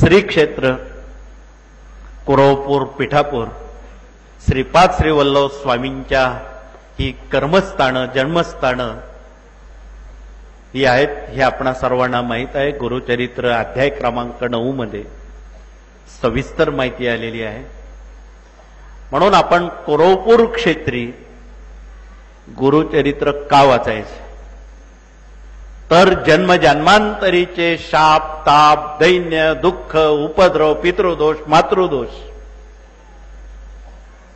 श्री क्षेत्र कुरवपूर पिठापूर श्रीपाद श्री वल्लभ स्वामींच्या ही कर्मस्थानं जन्मस्थानं ही आहेत हे आपणा सर्वांना माहीत आहे। गुरुचरित्र अध्याय क्रमांक 9 मध्ये सविस्तर माहिती आलेली आहे। म्हणून आपण कुरवपूर क्षेत्री गुरुचरित्र का वाचायचे तर जन्मजन्मांतरीचे शाप ताप दैन्य दुःख उपद्रव पितृदोष मातृदोष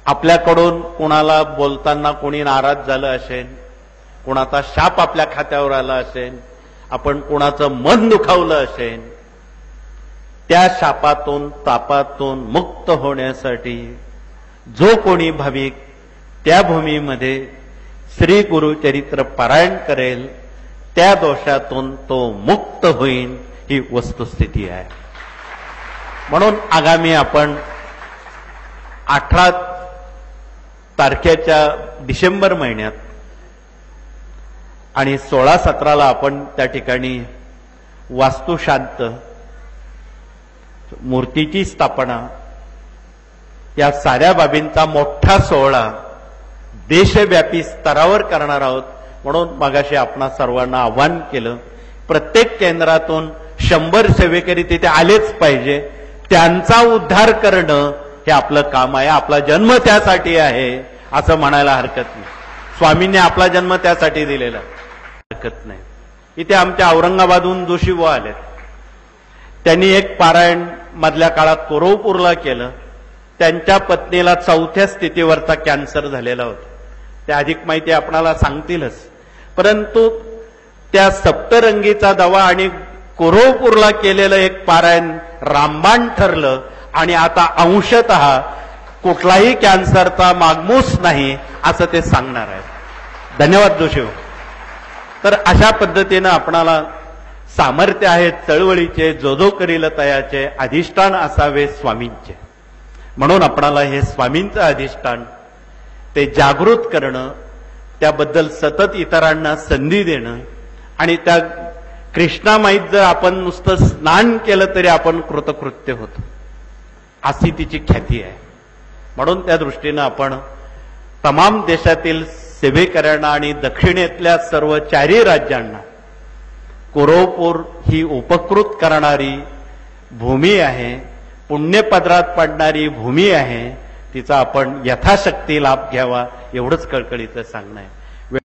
आपल्याकडून कुणाला बोलताना कोणी नाराज झालं असेल, कुणाचा शाप आपल्या खात्यावर आला असेल, आपण कुणाचं मन दुखावलं असेल, त्या शापातून तापातून मुक्त होण्यासाठी जो कोणी भाविक त्या भूमीमध्ये श्री गुरुचरित्र पारायण करेल त्या दोषातून तो मुक्त होईल ही वस्तुस्थिती आहे। म्हणून आगामी आपण 18 तारखेच्या डिसेंबर महिन्यात आणि 16-17 आपण त्या ठिकाणी वास्तुशांत मूर्तीची स्थापना या साऱ्या बाबींचा मोठा सोहळा देशव्यापी स्तरावर करणार आहोत। म्हणून मगाशी आपणा सर्वांना आव्हान केलं, प्रत्येक केंद्रातून 100 सेवेकरी तिथे आलेच पाहिजे, त्यांचा उद्धार करणं हे आपलं काम आहे। आपला जन्म त्यासाठी आहे असं म्हणायला हरकत नाही। स्वामींनी आपला जन्म त्यासाठी दिलेला हरकत नाही। इथे आमच्या औरंगाबादहून जोशीबुवा आले, त्यांनी एक पारायण मधल्या काळात कुरवपूरला केलं। त्यांच्या पत्नीला 4थ्या स्थितीवरचा कॅन्सर झालेला होता, त्या अधिक माहिती आपणाला सांगतीलच। परंतु त्या सप्तरंगीचा दवा आणि कुरवपूरला केलेलं एक पारायण रामबाण ठरलं आणि आता अंशतः कुठलाही कॅन्सरचा मागमूस नाही असं ते सांगणार आहेत। धन्यवाद जोशी। तर अशा पद्धतीनं आपणाला सामर्थ्य आहे चळवळीचे, जो जो करील तयाचे अधिष्ठान असावे स्वामींचे। म्हणून आपणाला हे स्वामींचं अधिष्ठान ते जागृत करणं, त्याबद्दल सतत इतरांना संधी देणं आणि त्या कृष्णामाईत जर आपण नुसतं स्नान केलं तरी आपण कृतकृत्य होतो, अशी तिची ख्याती आहे। म्हणून त्या दृष्टीनं आपण तमाम देशातील सेवेकऱ्यांना आणि दक्षिणेतल्या सर्व 4 राज्यांना कुरवपूर ही उपकृत करणारी भूमी आहे, पुण्यपदरात पडणारी भूमी आहे, तिचा आपण यथाशक्ती लाभ घ्यावा एवढंच कळकळीचं सांगणं आहे।